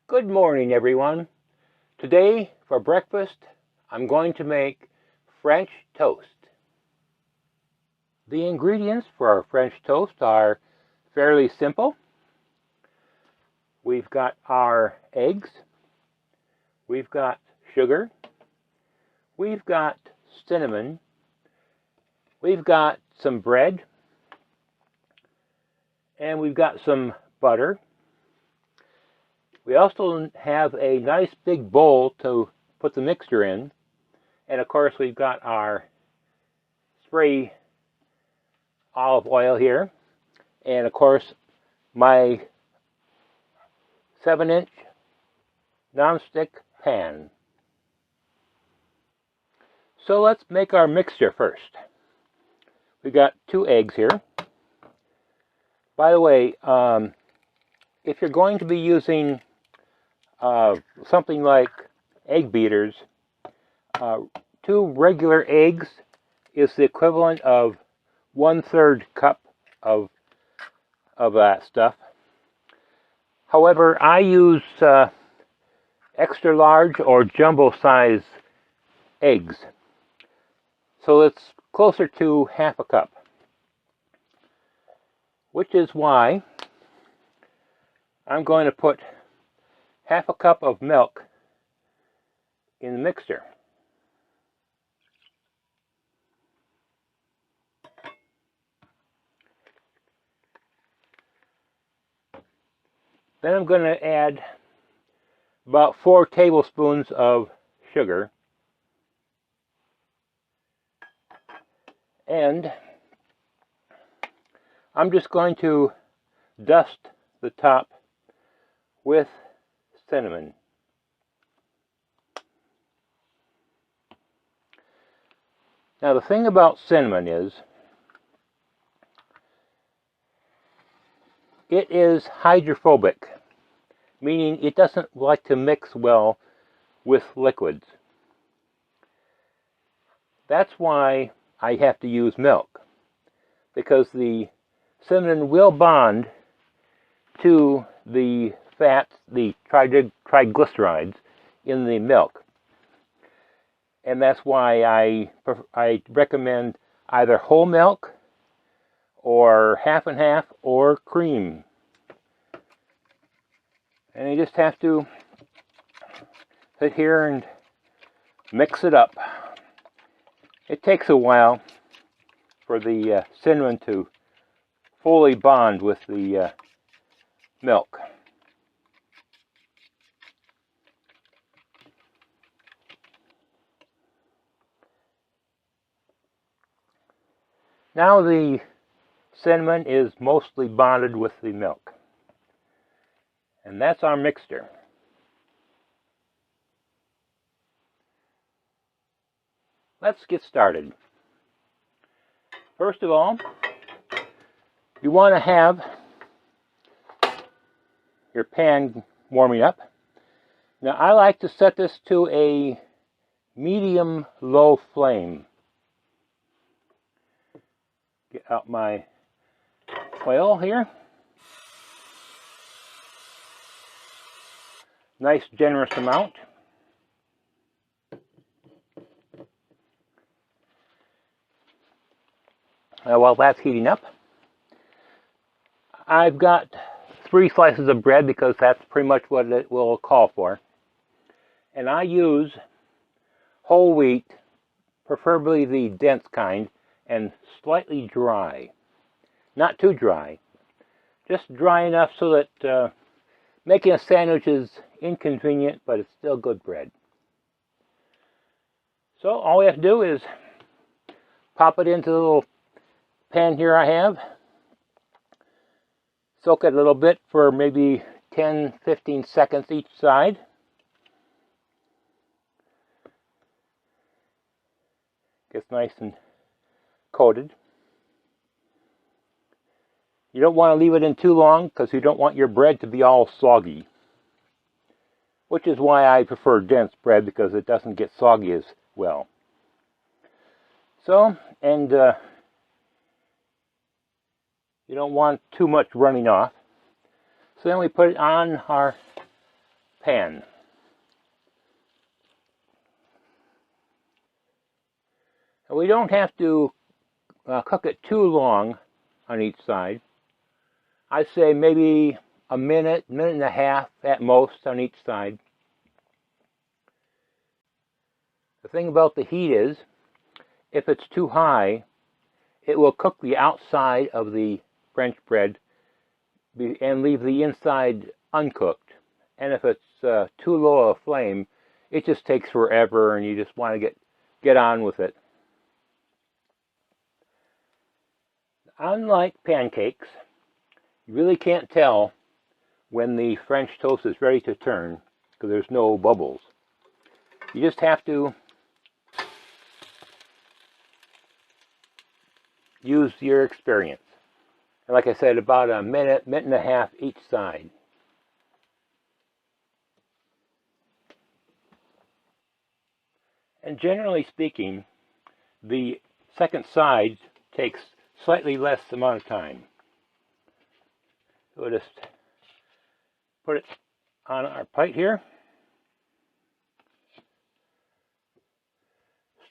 Good morning, everyone. Today, for breakfast, I'm going to make French toast. The ingredients for our French toast are fairly simple. We've got our eggs, we've got sugar, we've got cinnamon, we've got some bread, and we've got some butter. We also have a nice big bowl to put the mixture in. And of course, we've got our spray olive oil here. And of course, my 7-inch nonstick pan. So let's make our mixture first. We've got 2 eggs here. By the way, if you're going to be using something like egg beaters, 2 regular eggs is the equivalent of 1/3 cup of that stuff. However, I use extra large or jumbo size eggs, so it's closer to 1/2 cup, which is why I'm going to put 1/2 cup of milk in the mixture. Then I'm going to add about 4 tablespoons of sugar, and I'm just going to dust the top with cinnamon. Now the thing about cinnamon is it is hydrophobic, meaning it doesn't like to mix well with liquids. That's why I have to use milk, because the cinnamon will bond to the fats, the triglycerides in the milk. And that's why I recommend either whole milk or 50/50 or cream. And you just have to sit here and mix it up. It takes a while for the cinnamon to fully bond with the milk. Now the cinnamon is mostly bonded with the milk. And that's our mixture. Let's get started. First of all, you want to have your pan warming up. Now I like to set this to a medium-low flame. Get out my oil here. Nice generous amount. While that's heating up, I've got 3 slices of bread because that's pretty much what it will call for. And I use whole wheat, preferably the dense kind, and slightly dry. Not too dry, just dry enough so that making a sandwich is inconvenient, but it's still good bread. So all we have to do is pop it into the little pan here I have. Soak it a little bit for maybe 10-15 seconds each side. Gets nice and coated. You don't want to leave it in too long because you don't want your bread to be all soggy. Which is why I prefer dense bread, because it doesn't get soggy as well. So, and you don't want too much running off. So then we put it on our pan. And we don't have to cook it too long on each side. I'd say maybe a minute, minute and a half at most on each side. The thing about the heat is, if it's too high, it will cook the outside of the French bread and leave the inside uncooked. And if it's too low a flame, it just takes forever and you just want to get on with it. Unlike pancakes, you really can't tell when the French toast is ready to turn because there's no bubbles. You just have to use your experience. And like I said, about a minute, minute and a half each side. And generally speaking, the second side takes slightly less amount of time. We'll just put it on our plate here.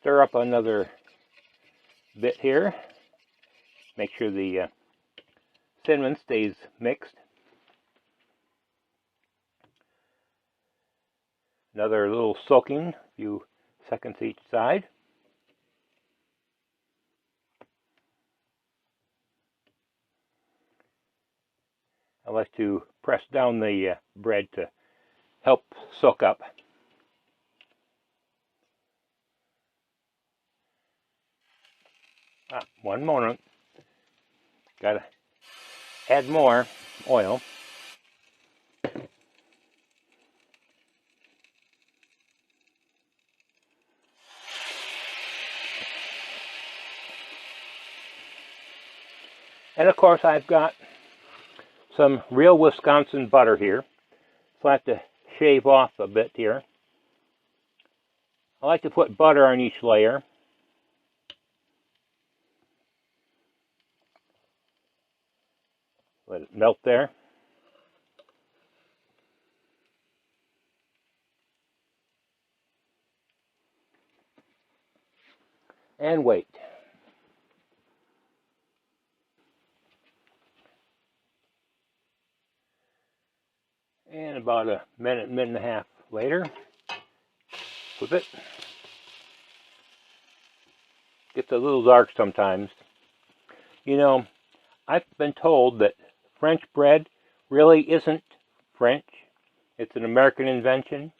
Stir up another bit here. Make sure the cinnamon stays mixed. Another little soaking, a few seconds each side. I like to press down the bread to help soak up. One moment. Gotta add more oil. And of course I've got some real Wisconsin butter here. So I have to shave off a bit here. I like to put butter on each layer. Let it melt there. And wait. And about a minute, minute and a half later, flip it. Gets a little dark sometimes. You know, I've been told that French bread really isn't French. It's an American invention.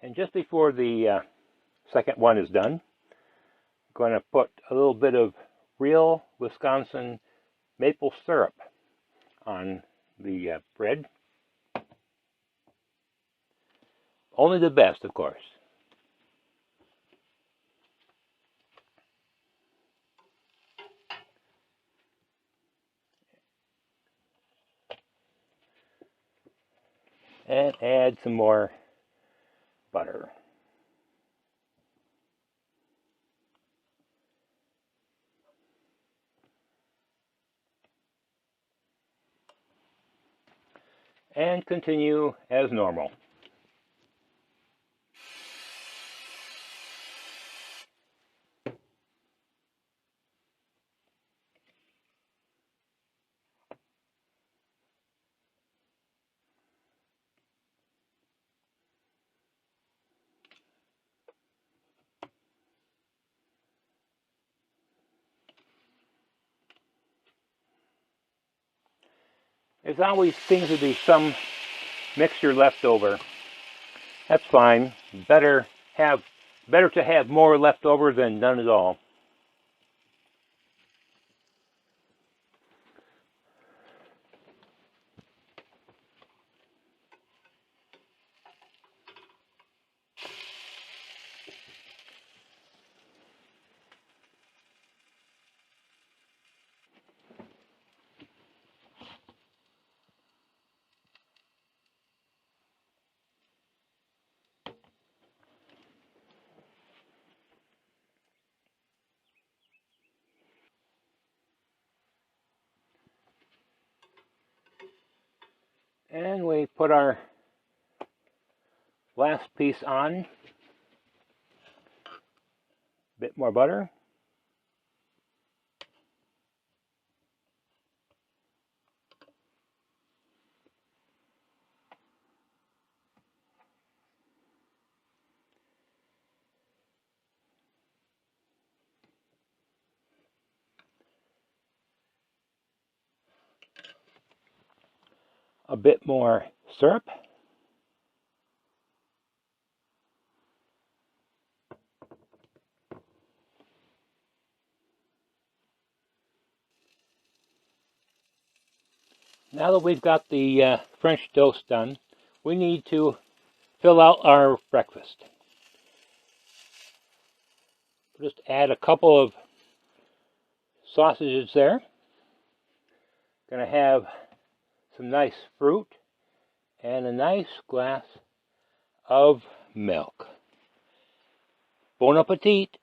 And just before the second one is done, I'm going to put a little bit of real Wisconsin maple syrup on the bread. Only the best, of course. And add some more butter. And continue as normal. There's always seems to be some mixture left over. That's fine. Better to have more left over than none at all. And we put our last piece on. A bit more butter. A bit more syrup. Now that we've got the French toast done, we need to fill out our breakfast. Just add a couple of sausages there. Gonna have some nice fruit and a nice glass of milk. Bon appetit!